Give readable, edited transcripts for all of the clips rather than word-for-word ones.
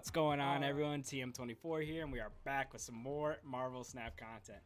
What's going on, everyone? TM24 here, and we are back with some more Marvel Snap content.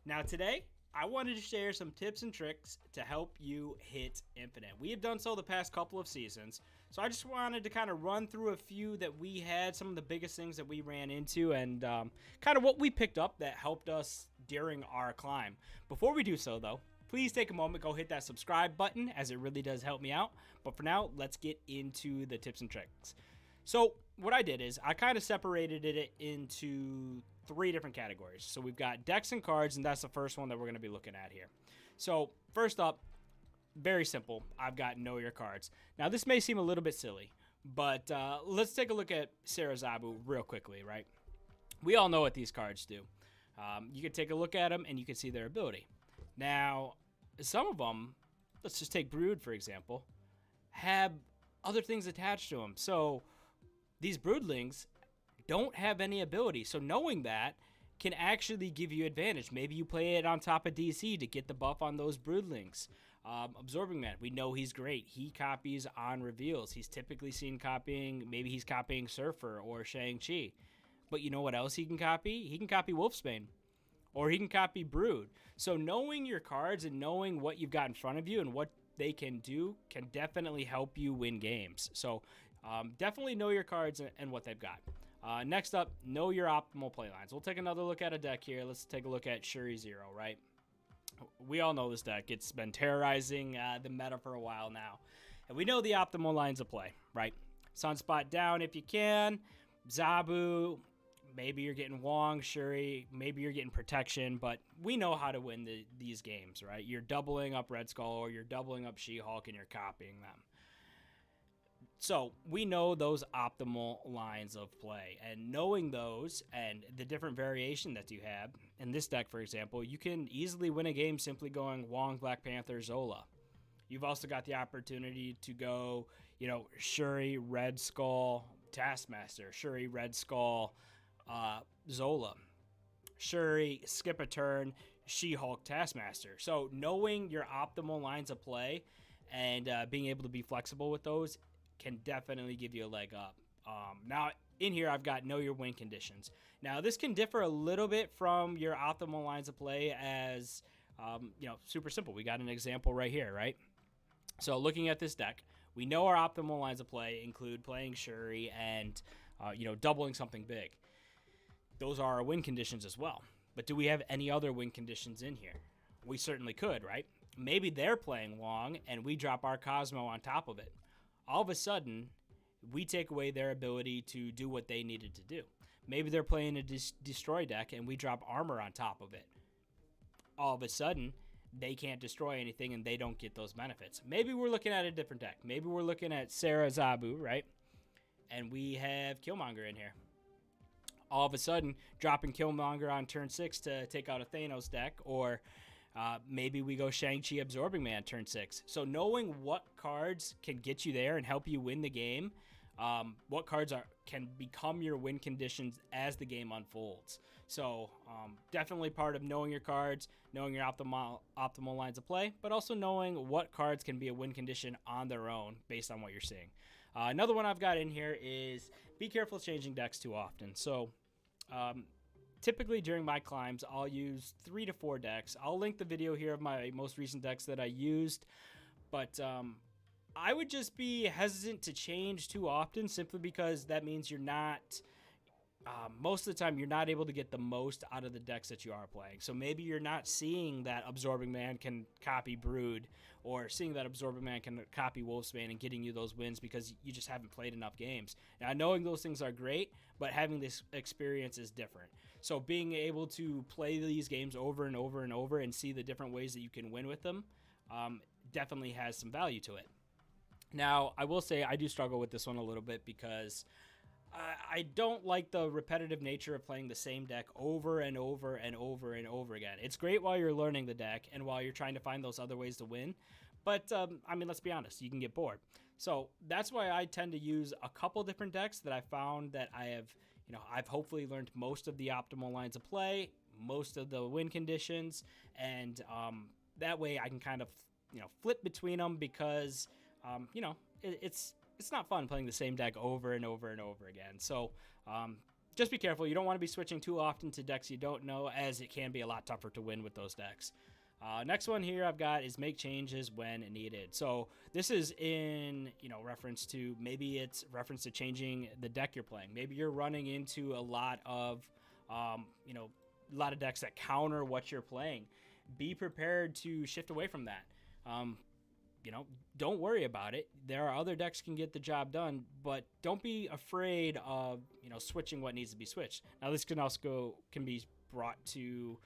Now, today, I wanted to share some tips and tricks to help you hit Infinite. We have done so the past couple of seasons, so I just wanted to kind of run through a few that we had, some of the biggest things that we ran into, and kind of what we picked up that helped us during our climb. Before we do so, though, please take a moment, go hit that subscribe button, as it really does help me out. But for now, let's get into the tips and tricks. So what I did is I kind of separated it into three different categories. So we've got decks and cards, and that's the first one that we're going to be looking at here. So first up, very simple. I've got Know Your Cards. Now this may seem a little bit silly, but let's take a look at Sarah Zabu real quickly, right? We all know what these cards do. You can take a look at them and you can see their ability. Now, some of them, let's just take Brood for example, have other things attached to them. So these broodlings don't have any ability. So knowing that can actually give you advantage. Maybe you play it on top of DC to get the buff on those broodlings. Absorbing Man, we know he's great. He copies on reveals. He's typically seen copying, maybe he's copying Surfer or Shang-Chi. But you know what else he can copy? He can copy Wolfsbane. Or he can copy Brood. So knowing your cards and knowing what you've got in front of you and what they can do can definitely help you win games. So definitely know your cards and what they've got. Next up, know your optimal playlines. We'll take another look at a deck here. Let's take a look at Shuri Zero, right? We all know this deck. It's been terrorizing the meta for a while now. And we know the optimal lines of play, right? Sunspot down if you can. Zabu, maybe you're getting Wong, Shuri, maybe you're getting Protection, but we know how to win these games, right? You're doubling up Red Skull or you're doubling up She-Hulk and you're copying them. So we know those optimal lines of play, and knowing those and the different variation that you have in this deck, for example, you can easily win a game simply going Wong, Black Panther, Zola. You've also got the opportunity to go, Shuri, Red Skull, Taskmaster, Shuri, Red Skull, Zola, Shuri, skip a turn, She-Hulk, Taskmaster. So knowing your optimal lines of play and being able to be flexible with those can definitely give you a leg up. Now in here I've got know your win conditions. Now this can differ a little bit from your optimal lines of play as super simple. We got an example right here, right? So looking at this deck, we know our optimal lines of play include playing Shuri and doubling something big. Those are our win conditions as well. But do we have any other win conditions in here? We certainly could, right? Maybe they're playing Wong and we drop our Cosmo on top of it. All of a sudden, we take away their ability to do what they needed to do. Maybe they're playing a destroy deck and we drop armor on top of it. All of a sudden, they can't destroy anything and they don't get those benefits. Maybe we're looking at a different deck. Maybe we're looking at Sarah Zabu, right? And we have Killmonger in here. All of a sudden, dropping Killmonger on turn 6 to take out a Thanos deck, or maybe we go Shang-Chi Absorbing Man turn 6. So knowing what cards can get you there and help you win the game, what cards can become your win conditions as the game unfolds. So definitely part of knowing your cards, knowing your optimal lines of play, but also knowing what cards can be a win condition on their own based on what you're seeing. Another one I've got in here is be careful changing decks too often. So typically during my climbs, I'll use 3 to 4 decks. I'll link the video here of my most recent decks that I used, but I would just be hesitant to change too often simply because that means you're not, most of the time, you're not able to get the most out of the decks that you are playing. So maybe you're not seeing that Absorbing Man can copy Brood, or seeing that Absorbing Man can copy Wolfsbane and getting you those wins because you just haven't played enough games. Now, knowing those things are great, but having this experience is different. So being able to play these games over and over and over and see the different ways that you can win with them definitely has some value to it. Now, I will say I do struggle with this one a little bit because I don't like the repetitive nature of playing the same deck over and over and over and over again. It's great while you're learning the deck and while you're trying to find those other ways to win, but let's be honest, you can get bored. So that's why I tend to use a couple different decks that I found that I've hopefully learned most of the optimal lines of play, most of the win conditions, and that way I can kind of flip between them because it's it's not fun playing the same deck over and over and over again. So just be careful. You don't want to be switching too often to decks you don't know, as it can be a lot tougher to win with those decks. Next one here I've got is make changes when needed. So this is in, reference to, maybe it's reference to changing the deck you're playing. Maybe you're running into a lot of, a lot of decks that counter what you're playing. Be prepared to shift away from that. Don't worry about it. There are other decks can get the job done, but don't be afraid of, switching what needs to be switched. Now this can also be brought to,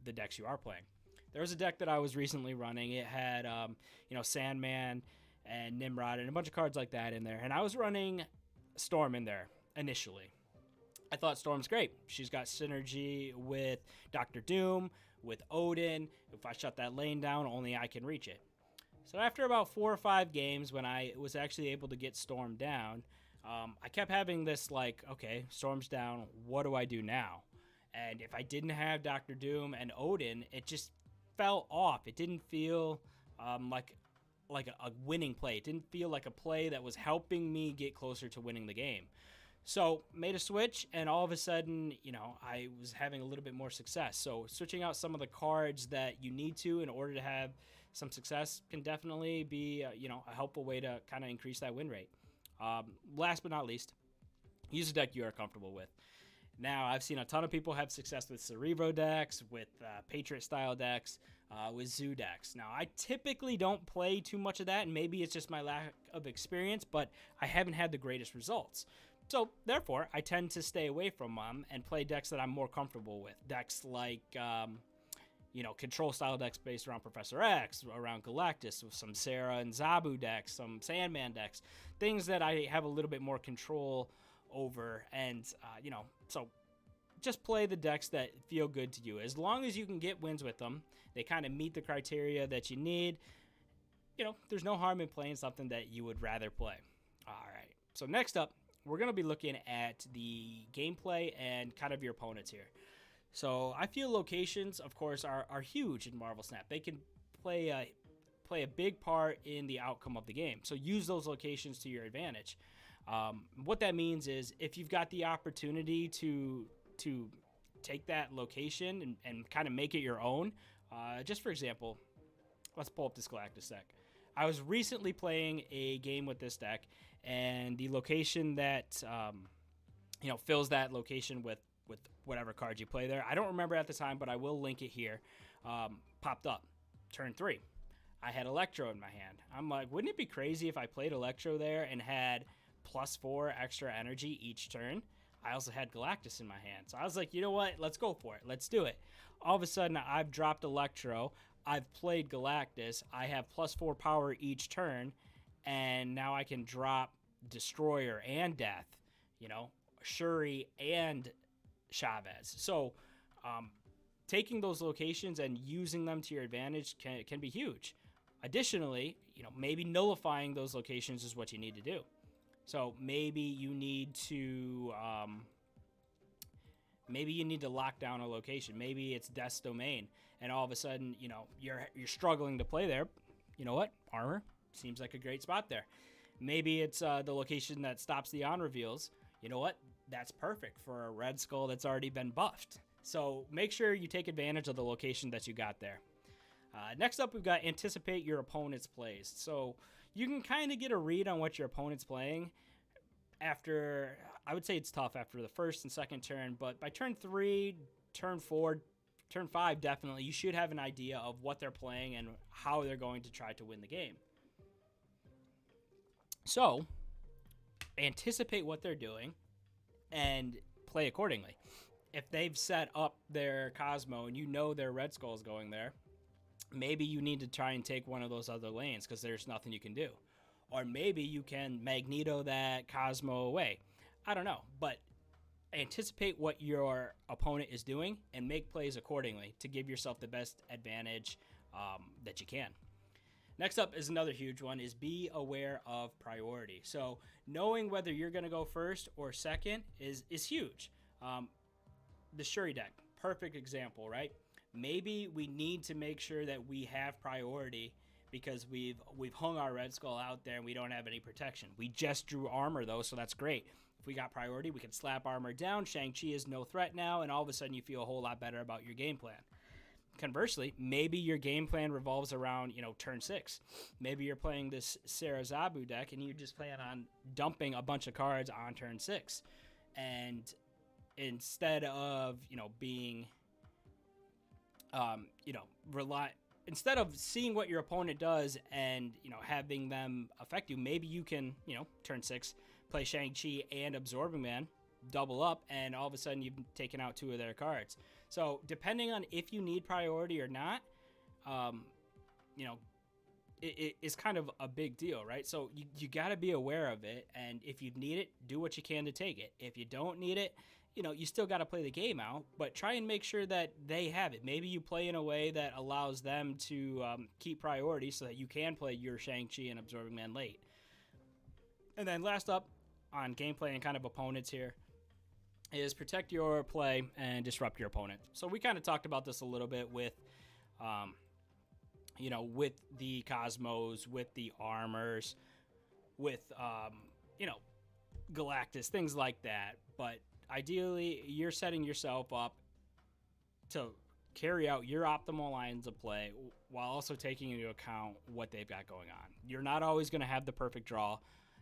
the decks you are playing. There was a deck that I was recently running. It had, Sandman and Nimrod and a bunch of cards like that in there. And I was running Storm in there initially. I thought Storm's great. She's got synergy with Dr. Doom, with Odin. If I shut that lane down, only I can reach it. So after about 4 or 5 games, when I was actually able to get Storm down, I kept having this okay, Storm's down. What do I do now? And if I didn't have Dr. Doom and Odin, it just fell off. It didn't feel like a winning play. It didn't feel like a play that was helping me get closer to winning the game. So made a switch, and all of a sudden, I was having a little bit more success. So switching out some of the cards that you need to in order to have some success can definitely be a helpful way to kind of increase that win rate. Last but not least, use a deck you are comfortable with. Now, I've seen a ton of people have success with Cerebro decks, with Patriot-style decks, with Zoo decks. Now, I typically don't play too much of that, and maybe it's just my lack of experience, but I haven't had the greatest results. So, therefore, I tend to stay away from them and play decks that I'm more comfortable with. Decks like, control-style decks based around Professor X, around Galactus, with some Sarah and Zabu decks, some Sandman decks, things that I have a little bit more control over, and so just play the decks that feel good to you. As long as you can get wins with them, they kind of meet the criteria that you need, there's no harm in playing something that you would rather play. All right, so next up, we're going to be looking at the gameplay and kind of your opponents here. So I feel locations, of course, are huge in Marvel Snap. They can play a big part in the outcome of the game, so use those locations to your advantage. What that means is, if you've got the opportunity to take that location and kind of make it your own, just for example, let's pull up this Galactus deck. I was recently playing a game with this deck, and the location that fills that location with whatever cards you play there, I don't remember at the time, but I will link it here, popped up. Turn 3. I had Electro in my hand. I'm like, wouldn't it be crazy if I played Electro there and had +4 extra energy each turn? I also had Galactus in my hand. So I was like, you know what? Let's go for it. Let's do it. All of a sudden, I've dropped Electro. I've played Galactus. I have +4 power each turn. And now I can drop Destroyer and Death, Shuri and Chavez. So taking those locations and using them to your advantage can be huge. Additionally, maybe nullifying those locations is what you need to do. So maybe you need to lock down a location. Maybe it's Death's Domain, and all of a sudden, you're struggling to play there. You know what? Armor seems like a great spot there. Maybe it's the location that stops the on reveals. You know what? That's perfect for a Red Skull that's already been buffed. So make sure you take advantage of the location that you got there. Next up, we've got anticipate your opponent's plays. So you can kind of get a read on what your opponent's playing after, I would say it's tough after the first and second turn, but by turn 3, turn 4, turn 5, definitely, you should have an idea of what they're playing and how they're going to try to win the game. So anticipate what they're doing and play accordingly. If they've set up their Cosmo and their Red Skull is going there, maybe you need to try and take one of those other lanes because there's nothing you can do. Or maybe you can Magneto that Cosmo away. I don't know, but anticipate what your opponent is doing and make plays accordingly to give yourself the best advantage that you can. Next up is another huge one, is be aware of priority. So knowing whether you're going to go first or second is huge. The Shuri deck, perfect example, right? Maybe we need to make sure that we have priority because we've hung our Red Skull out there and we don't have any protection. We just drew armor though, so that's great. If we got priority, we can slap armor down. Shang-Chi is no threat now, and all of a sudden you feel a whole lot better about your game plan. Conversely, maybe your game plan revolves around, turn 6. Maybe you're playing this Sarazabu deck and you just plan on dumping a bunch of cards on turn 6. And instead of, being, instead of seeing what your opponent does and, having them affect you, maybe you can, turn 6, play Shang-Chi and Absorbing Man, double up, and all of a sudden you've taken out 2 of their cards. So depending on if you need priority or not, it is kind of a big deal, right? So you got to be aware of it, and if you need it, do what you can to take it. If you don't need it, you still got to play the game out, but try and make sure that they have it. Maybe you play in a way that allows them to keep priority so that you can play your Shang-Chi and Absorbing Man late. And then last up on gameplay and kind of opponents here is protect your play and disrupt your opponent. So we kind of talked about this a little bit with, with the Cosmos, with the armors, with, Galactus, things like that. But ideally, you're setting yourself up to carry out your optimal lines of play while also taking into account what they've got going on. You're not always going to have the perfect draw,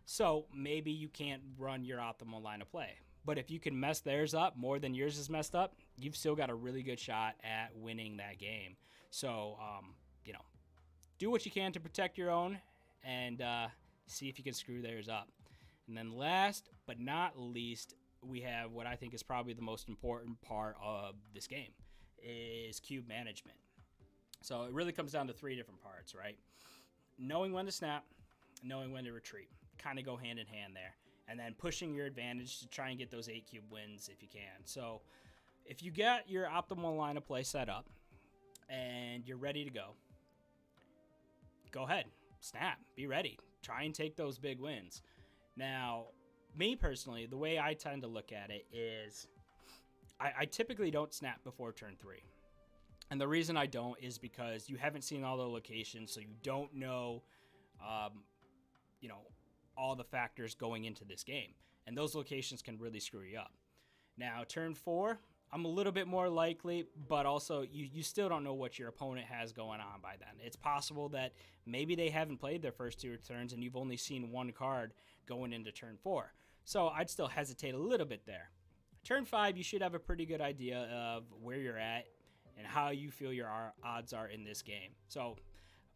so maybe you can't run your optimal line of play. But if you can mess theirs up more than yours is messed up, you've still got a really good shot at winning that game. So, do what you can to protect your own and see if you can screw theirs up. And then last but not least, we have what I think is probably the most important part of this game is cube management. So it really comes down to 3 different parts, right? Knowing when to snap, knowing when to retreat. Kind of go hand in hand there. And then pushing your advantage to try and get those 8 cube wins if you can. So if you got your optimal line of play set up and you're ready to go ahead, snap, be ready. Try and take those big wins. Now, me personally, the way I tend to look at it is I typically don't snap before turn 3. And the reason I don't is because you haven't seen all the locations, so you don't know, all the factors going into this game. And those locations can really screw you up. Now, turn 4, I'm a little bit more likely, but also you still don't know what your opponent has going on by then. It's possible that maybe they haven't played their first 2 turns and you've only seen 1 card going into turn 4. So I'd still hesitate a little bit there. Turn 5, you should have a pretty good idea of where you're at and how you feel your odds are in this game. So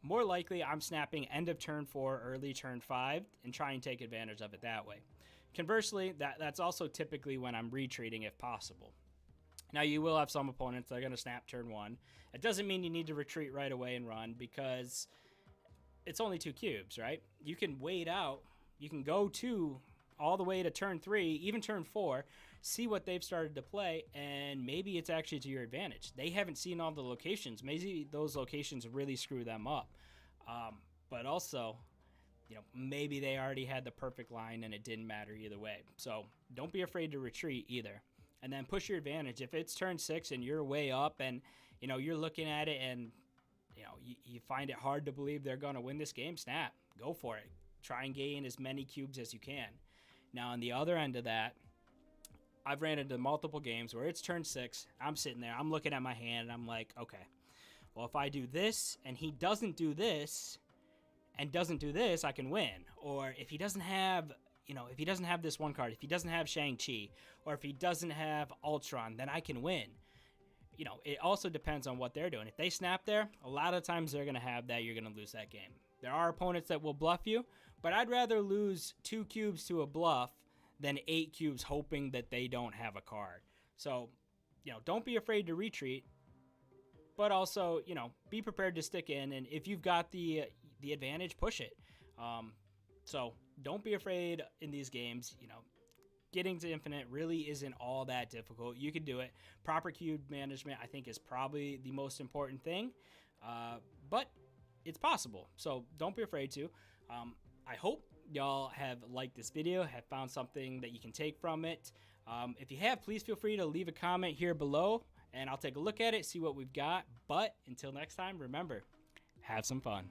more likely, I'm snapping end of turn 4, early turn 5, and try and take advantage of it that way. Conversely, that's also typically when I'm retreating if possible. Now, you will have some opponents that are going to snap turn 1. It doesn't mean you need to retreat right away and run because it's only 2 cubes, right? You can wait out. You can go all the way to turn 3, even turn 4, see what they've started to play, and maybe it's actually to your advantage. They haven't seen all the locations. Maybe those locations really screw them up. But also, maybe they already had the perfect line and it didn't matter either way. So don't be afraid to retreat either. And then push your advantage. If it's turn 6 and you're way up and, you're looking at it and, you find it hard to believe they're going to win this game, snap. Go for it. Try and gain as many cubes as you can. Now, on the other end of that, I've ran into multiple games where it's turn 6. I'm sitting there. I'm looking at my hand, and I'm like, okay, well, if I do this and he doesn't do this and doesn't do this, I can win. Or if he doesn't have, if he doesn't have this one card, if he doesn't have Shang-Chi, or if he doesn't have Ultron, then I can win. It also depends on what they're doing. If they snap there, a lot of times they're going to have that. You're going to lose that game. There are opponents that will bluff you, but I'd rather lose 2 cubes to a bluff than 8 cubes hoping that they don't have a card. So, don't be afraid to retreat, but also, be prepared to stick in. And if you've got the advantage, push it. So don't be afraid in these games. Getting to infinite really isn't all that difficult. You can do it. Proper cube management, I think, is probably the most important thing. But it's possible. So don't be afraid to. I hope y'all have liked this video, have found something that you can take from it. If you have, please feel free to leave a comment here below, and I'll take a look at it, see what we've got. But until next time, remember, have some fun.